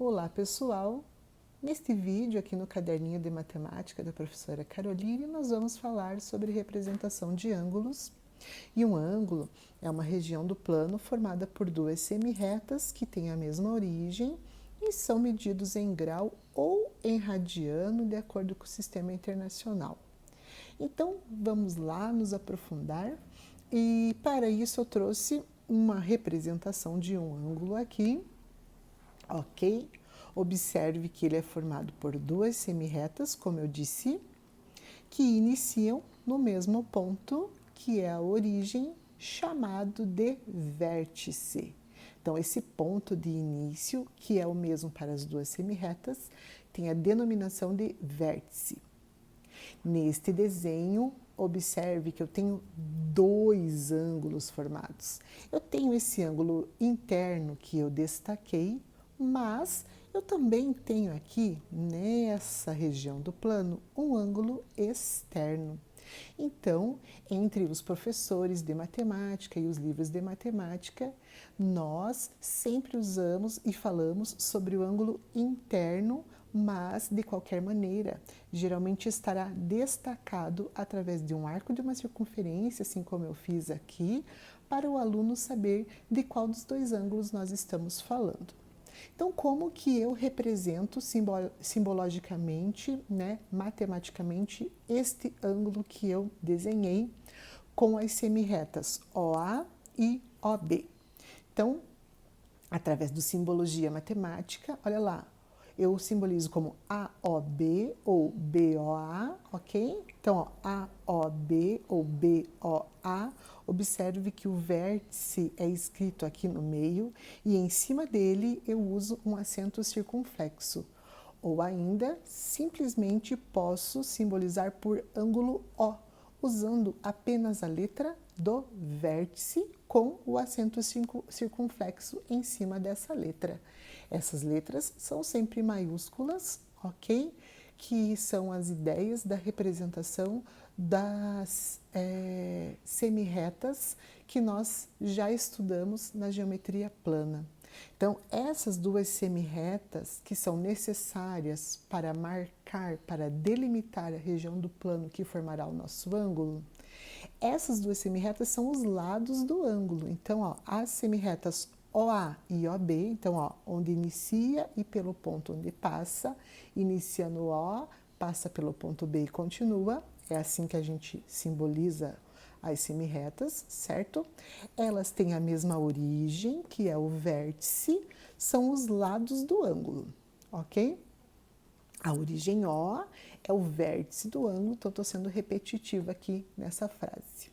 Olá pessoal, neste vídeo aqui no caderninho de matemática da professora Caroline nós vamos falar sobre representação de ângulos. E um ângulo é uma região do plano formada por duas semirretas que têm a mesma origem e são medidos em grau ou em radiano de acordo com o sistema internacional. Então vamos lá nos aprofundar e para isso eu trouxe uma representação de um ângulo aqui. Ok? Observe que ele é formado por duas semirretas, como eu disse, que iniciam no mesmo ponto, que é a origem, chamado de vértice. Então, esse ponto de início, que é o mesmo para as duas semirretas, tem a denominação de vértice. Neste desenho, observe que eu tenho dois ângulos formados. Eu tenho esse ângulo interno que eu destaquei, mas eu também tenho aqui, nessa região do plano, um ângulo externo. Então, entre os professores de matemática e os livros de matemática, nós sempre usamos e falamos sobre o ângulo interno, mas de qualquer maneira, geralmente estará destacado através de um arco de uma circunferência, assim como eu fiz aqui, para o aluno saber de qual dos dois ângulos nós estamos falando. Então, como que eu represento simbologicamente, matematicamente, este ângulo que eu desenhei com as semirretas OA e OB? Então, através do simbologia matemática, olha lá, eu simbolizo como AOB ou BOA, ok? Então, ó, AOB ou BOA, observe que o vértice é escrito aqui no meio e em cima dele eu uso um acento circunflexo. Ou ainda, simplesmente posso simbolizar por ângulo O, usando apenas a letra do vértice com o acento circunflexo em cima dessa letra. Essas letras são sempre maiúsculas, ok? Que são as ideias da representação das semirretas que nós já estudamos na geometria plana. Então, essas duas semirretas que são necessárias para marcar, para delimitar a região do plano que formará o nosso ângulo, essas duas semirretas são os lados do ângulo. Então, ó, as semirretas OA e OB, então, ó, onde inicia e pelo ponto onde passa, inicia no O, passa pelo ponto B e continua. É assim que a gente simboliza as semirretas, certo? Elas têm a mesma origem, que é o vértice, são os lados do ângulo, ok? A origem O é o vértice do ângulo, então estou sendo repetitiva aqui nessa frase.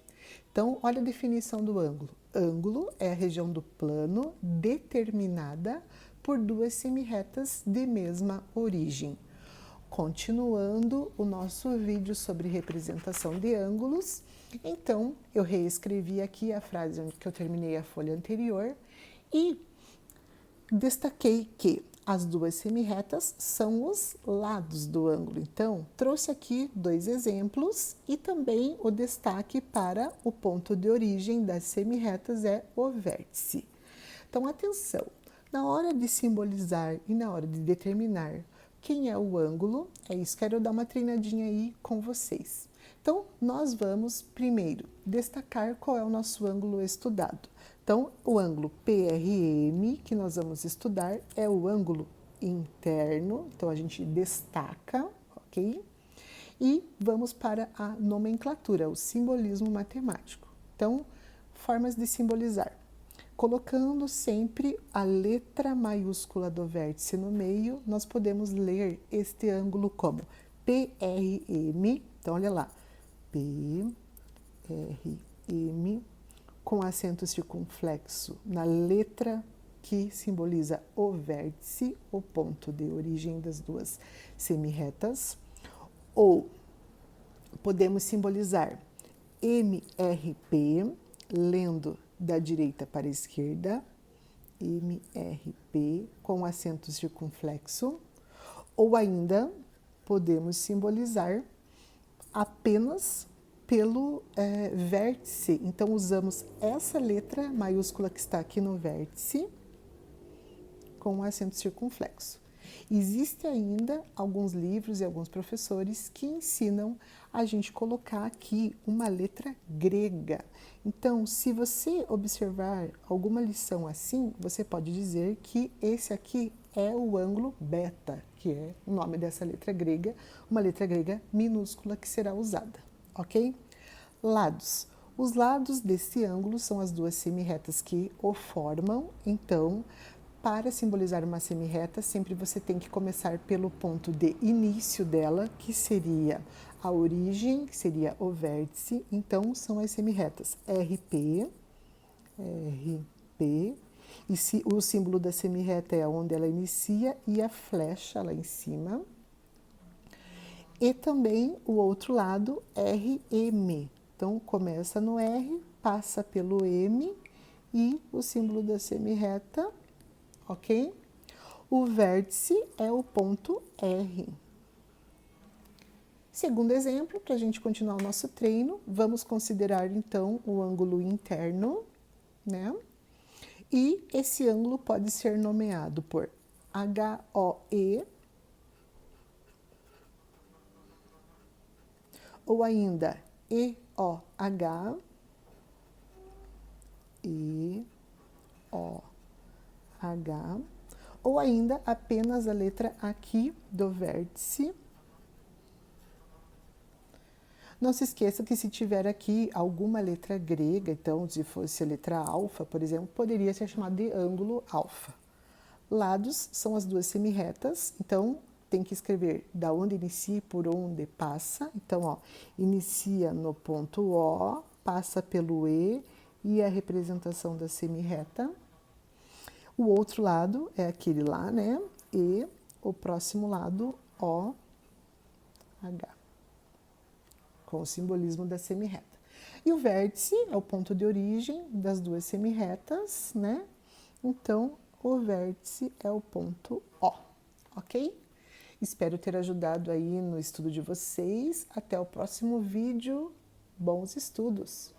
Então, olha a definição do ângulo. Ângulo é a região do plano determinada por duas semirretas de mesma origem. Continuando o nosso vídeo sobre representação de ângulos, então eu reescrevi aqui a frase que eu terminei a folha anterior e destaquei que as duas semirretas são os lados do ângulo. Então, trouxe aqui dois exemplos e também o destaque para o ponto de origem das semirretas é o vértice. Então, atenção, na hora de simbolizar e na hora de determinar quem é o ângulo, é isso, quero dar uma treinadinha aí com vocês. Então, nós vamos primeiro destacar qual é o nosso ângulo estudado. Então, o ângulo PRM que nós vamos estudar é o ângulo interno, então a gente destaca, ok? E vamos para a nomenclatura, o simbolismo matemático. Então, formas de simbolizar. Colocando sempre a letra maiúscula do vértice no meio, nós podemos ler este ângulo como PRM. Então, olha lá, PRM, com acento circunflexo na letra que simboliza o vértice, o ponto de origem das duas semirretas. Ou podemos simbolizar MRP, lendo da direita para a esquerda, MRP com acento circunflexo, ou ainda podemos simbolizar apenas pelo vértice. Então, usamos essa letra maiúscula que está aqui no vértice, com um acento circunflexo. Existem ainda alguns livros e alguns professores que ensinam a gente colocar aqui uma letra grega. Então, se você observar alguma lição assim, você pode dizer que esse aqui é o ângulo beta, que é o nome dessa letra grega, uma letra grega minúscula que será usada, ok? Lados. Os lados desse ângulo são as duas semirretas que o formam, então, para simbolizar uma semirreta, sempre você tem que começar pelo ponto de início dela, que seria a origem, que seria o vértice. Então, são as semirretas RP, RP, e o símbolo da semirreta é onde ela inicia e a flecha lá em cima. E também o outro lado, RM. Então, começa no R, passa pelo M e o símbolo da semirreta, ok? O vértice é o ponto R. Segundo exemplo, para a gente continuar o nosso treino, vamos considerar então o ângulo interno, né? E esse ângulo pode ser nomeado por HOE ou ainda EOH, ou ainda apenas a letra aqui do vértice. Não se esqueça que se tiver aqui alguma letra grega, então se fosse a letra alfa, por exemplo, poderia ser chamado de ângulo alfa. Lados são as duas semirretas, então tem que escrever da onde inicia e por onde passa. Então, ó, inicia no ponto O, passa pelo E e a representação da semirreta. O outro lado é aquele lá, né? E o próximo lado, OH, com o simbolismo da semirreta. E o vértice é o ponto de origem das duas semirretas, né? Então, o vértice é o ponto O, ok? Espero ter ajudado aí no estudo de vocês. Até o próximo vídeo. Bons estudos!